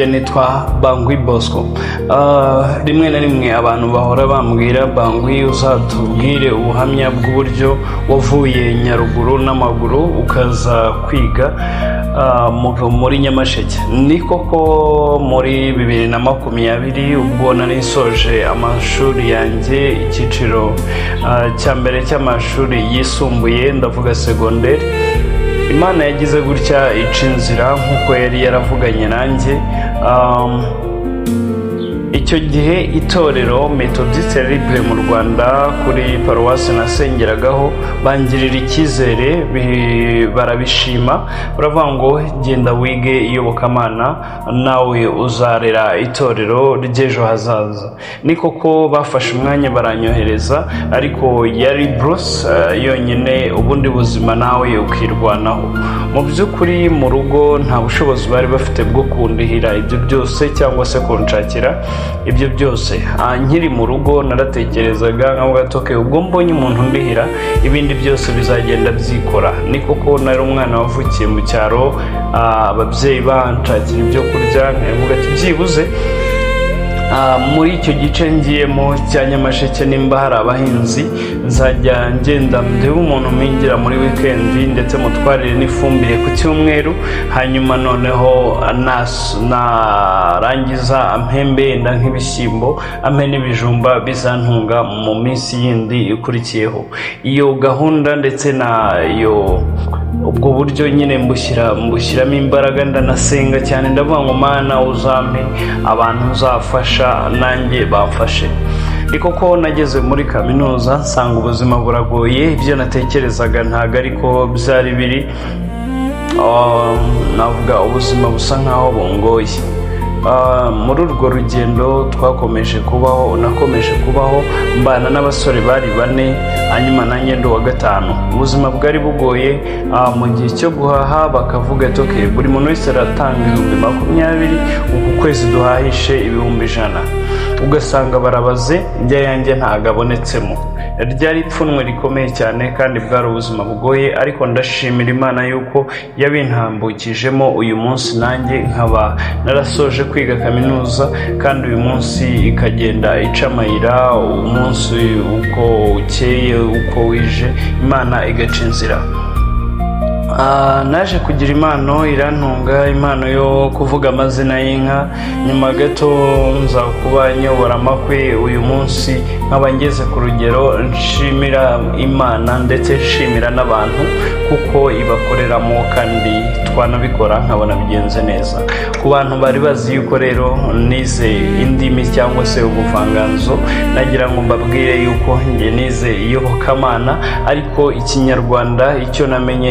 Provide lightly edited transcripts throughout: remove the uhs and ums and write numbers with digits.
nitwa Bangui Bosco. Rimwe na rimwe abantu bahora bambwira Bangui uzatubwire ubuhamya bw'uburyo wavuye Nyaruguru n'amaguru ukaza kwiga muri Nyamasheke. Ni koko muri 2020 ubwo nari soje amashuri yanjye icyiciro cya mbere cy'amashuri yisumbuye, ndavuga secondaire, Imana yagize gutya ica inzira nkuko yari yaravuganye nanjye. Icyo gihe itorero Methodiste Libre mu Rwanda kuri paruwasi nasengeragaho bangirira icyizere, barabishima, baravuga ngo genda wige iyobokamana nawe uzarera itorero ry'ejo hazaza. Ni koko bafashe umwanya baranyohereza, ariko yari Bruce yonyine, ubundi buzima nawe ukirwanaho. Mu by'ukuri mu rugo nta bushobozi bari bafite bwo kundihira ibyo byose cyangwa se kunshakira ibyo byose. Nkiri mu rugo naratekerezaga nkavuga ati ubwo mbonye umuntu ndihira ibindi byose bizagenda byikora. Ni koko nari umwana wavukiye mu cyaro, ababyeyi banshakira ibyo kurya, nkavuga ati byibuze muri icyo gice ngiyemo cya Nyamasheke nimba hari abahinzi nzajya ngenda ndebe umuntu mpingira muri weekend, ndetse mutwarire n'ifumbire ku cyumweru, hanyuma noneho narangiza ampembe yenda nk'ibishyimbo, ampe n'ibijumba bizantunga mu minsi yindi ikurikiyeho. Iyo gahunda ndetse nayo ubwo buryo nyine mbushyiramo imbaraga, ndanasenga cyane, ndavuga ngo Mana uzampe abantu uzafasha nanjye bamfashe. Ni koko nageze muri kaminuza nsanga ubuzima buragoye, ibyo natekerezaga ntago ariko byari biri. Navuga ubuzima busa nkaho bungoye. Muri urwo rugendo nakomeje kubaho mbana n'abasore bari 4, hanyuma nanjye ndo wa 5. Ubuzima bwari bugoye. Mu gihe cyo guhaha bakavuga ati buri muntu wese aratanga 20,000, uku kwezi duhahishe 100,000. Ugasanga barabaze, njya yanjye ntagabonetsemo. Ryari ipfunwe rikomeye cyane kandi bwari ubuzima bugoye, ariko ndashimira Imana yuko yabintambukijemo uyu munsi nanjye nkaba narasoje kwiga kaminuza, kandi uyu munsi ikagenda ica amayira, umunsi uko ukeye uko wije Imana igaca inzira. Naje kugira impano irantunga, impano yo kuvuga amazina y'inka. Nyuma gato nza kuba nyobora amakwe. Uyu munsi nkaba ngeze ku rugero nshimira Imana ndetse nshimira n'abantu kuko ibakoreramo, kandi twanabikora nkabona bigenze neza. Ku bantu bari bazi yuko rero nize indimi cyangwa se ubuvanganzo, nagira ngo mbabwire yuko njye nize iyobokamana, ariko Ikinyarwanda icyo namenye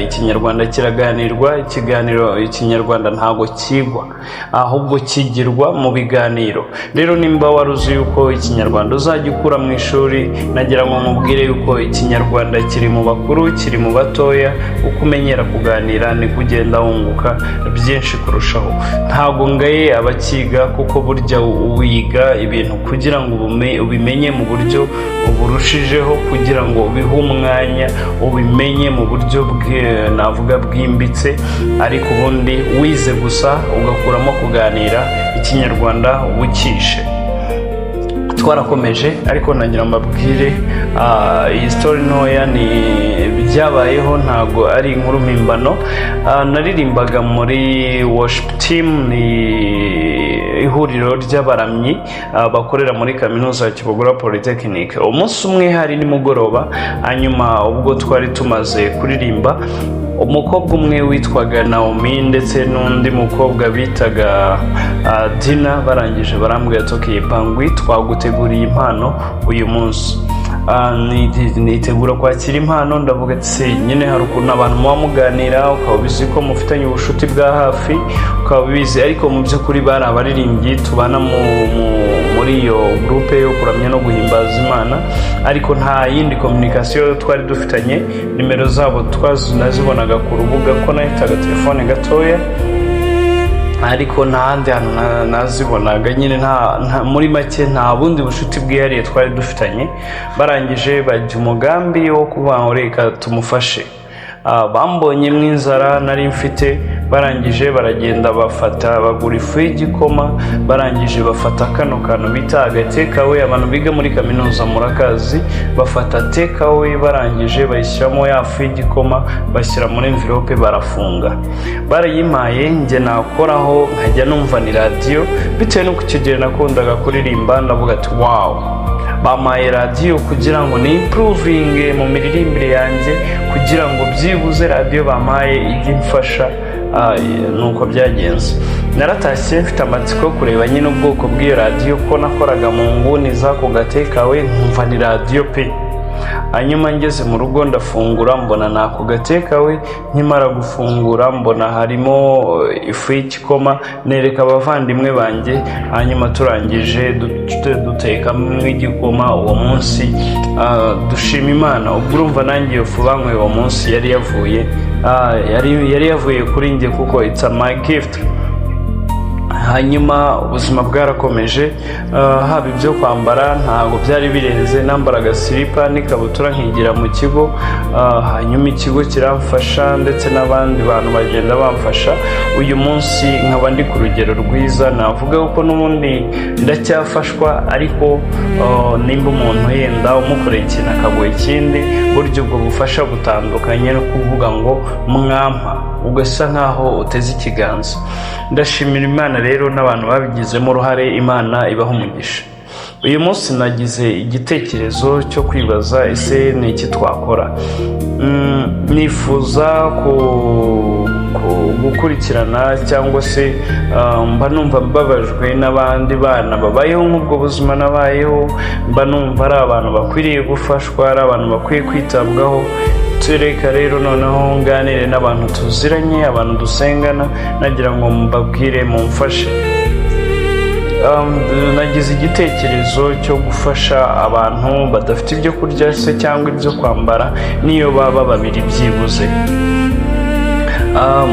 Ikinyarwanda kiraganirwa. Ikinyarwanda ntago kigwa, ahubwo kigirwa mu biganiro. Rero nimba waruzi yuko Ikinyarwanda uzajya ukura mu ishuri, nagira ngo mubwire yuko Ikinyarwanda kiri mu bakuru, kiri mu batoya. Uko umenyera kuganira ni kugenda wunguka byinshi kurushaho. Ntago ngaye abakiga, kuko burya wiga ibintu kugira ngo ubimenye mu buryo burushijeho, kugira ngo ubihe umwanya ubimenye mu buryo navuga bwimbitse. Ariko ubundi wize gusa ugakuramo kuganira, Ikinyarwanda ubukishe. Twarakomeje, ariko nagira mbabwire iyi story ntoya ni byabayeho, ntago ari inkuru mpimbano. Naririmbaga muri worship team, ni ihuriro ry'abaramyi bakorera muri kaminuza ya Kibogora Polytechnic. Umunsi umwe hari nimugoroba, hanyuma ubwo twari tumaze kuririmba, umukobwa umwe witwaga Naomi ndetse n'undi mukobwa bitaga Dina barangije barambwira ati Bangui twaguteguriye impano uyu munsi. Nitegura kwakira impano, ndavuga ati nyine hari ukuntu abantu muba muganira, ukaba ubizi ko mufitanye ubushuti bwa hafi, ukaba ubizi, ariko mu by'ukuri bari abaririmbyi tubana muri iyo groupe yo kuramya no guhimbaza Imana, ariko nta yindi communication twari dufitanye. Nimero zabo nazibonaga ku rubuga ko nahitaga telefone gatoya, ariko ntahandi hantu nazibonaga. Nyine muri make nta bundi bushuti bwihariye twari dufitanye. Barangije bajya umugambi wo kuvuga ngo reka tumufashe. bambonye mu inzara nari mfite, barangije baragenda bagura ifu y'igikoma, barangije bafata kano kantu bita agatekawe. Abantu biga muri kaminuza murakazi, bafata tekawe, barangije bayishyiramo ya fu y'igikoma, bashyira muri envelope barafunga. Barayimpaye, njye nakoraho nkajya numva ni radiyo, bitewe n'uko icyo gihe nakundaga kuririmba, ndavuga ati wow, bampaye radiyo kugira ngo ni improvinge mu miririmbire yanjye, kugira ngo byibuze radiyo bampaye ijye imfasha. Nuko byagenze. Naratashye mfite amatsiko kureba nyine ubwoko bw'iyo radiyo, ko nakoraga mu nguni z'ako gatekawe nkumva ni radiyo pe. Hanyuma ngeze mu rugo ndafungura, mbona nako gatekawe. Nkimara gufungura mbona harimo ifu y'igikoma, nereka abavandimwe banjye. Hanyuma turangije dutekamo igikoma uwo munsi, dushima Imana. Ubwo urumva nanjye iyo fu banyweye uwo munsi yari yavuye kuri njye, kuko it's my gift. Hanyuma ubuzima bwarakomeje, haba ibyo kwambara ntabwo byari birenze, nambaraga silipa n'ikabutura nkigira mu kigo. Hanyuma ikigo kiramfasha ndetse n'abandi bantu bagenda bamfasha. Uyu munsi nkaba ndi ku rugero rwiza, navuga ko n'ubundi ndacyafashwa, ariko nimba umuntu yenda umukoreye ikintu akaguha ikindi, buryo ubwo bufasha butandukanye no kuvuga ngo mwampa, ugasa nkaho uteze ikiganza. Ndashimira Imana rero n'abantu babigizemo uruhare, Imana ibaha umugisha. Uyu munsi nagize igitekerezo cyo kwibaza, ese ni iki twakora? Nifuza gukurikirana cyangwa se mba numva mbabajwe n'abandi bana babayeho nk'ubwo buzima nabayeho, mba numva ari abantu bakwiriye gufashwa, ari abantu bakwiye kwitabwaho. Tureka rero noneho nganire n'abantu tuziranye, abantu dusengana, nagira ngo mbabwire mumfashe. Nagize igitekerezo cyo gufasha abantu badafite ibyo kurya se cyangwa ibyo kwambara, niyo baba babiri byibuze.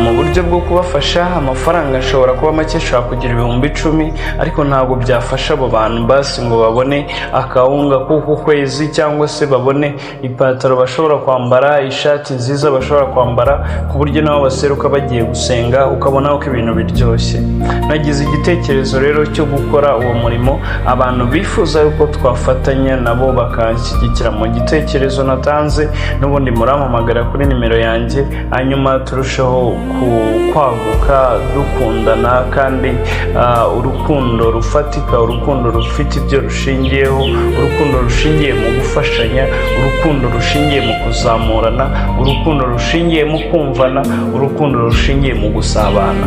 Mu buryo bwo kubafasha, amafaranga ashobora kuba make, ashobora kugira 10,000, ariko ntabwo byafasha abo bantu basi ngo babone akawunga kuko kwezi, cyangwa se babone ipataro bashobora kwambara, ishati nziza bashobora kwambara, ku buryo nabo baseruka bagiye gusenga ukabona uko ibintu biryoshye. Nagize igitekerezo rero cyo gukora uwo murimo, abantu bifuza yuko twafatanya nabo bakanshyigikira mu gitekerezo natanze. N'ubundi murampamagara kuri nimero yanjye, hanyuma turushaho kwaguka dukundana, kandi urukundo rufatika, urukundo rufite ibyo rushingiyeho, urukundo rushingiye mu gufashanya, urukundo rushingiye mu kuzamurana, urukundo rushingiye mu kumvana, urukundo rushingiye mu gusabana.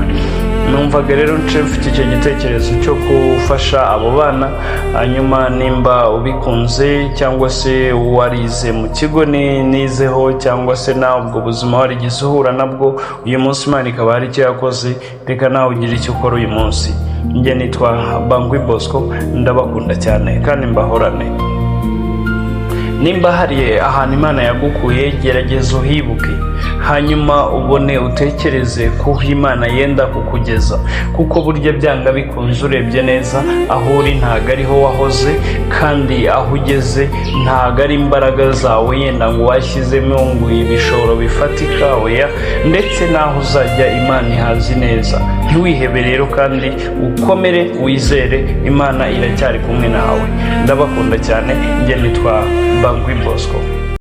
Numvaga rero mfite icyo gitekerezo cyo gufasha abo bana. Hanyuma nimba ubikunze, cyangwa se warize mu kigo nizeho, cyangwa se nawe ubwo buzima warigeze uhura nabwo, uyu munsi Imana ikaba hari icyo yakoze, reka nawe ugire icyo ukora uyu munsi. Njye nitwa Bangwi Bosco, ndabakunda cyane kandi mbahorane. Nimba hari ahantu Imana yagukuye, gerageza uhibuke, hanyuma ubone utekereze ko Imana yenda kukugeza, kuko burya byanga bikunze urebye neza, aho uri ntago ariho wahoze, kandi aho ugeze ntago ari imbaraga zawe yenda ngo washyizemo ngo ibishoro bifatika, oya, ndetse naho uzajya Imana ihazi neza. Ntiwihebe rero, kandi ukomere, wizere, Imana iracyari kumwe nawe. Ndabakunda cyane. Njye nitwa Bangwi Bosco.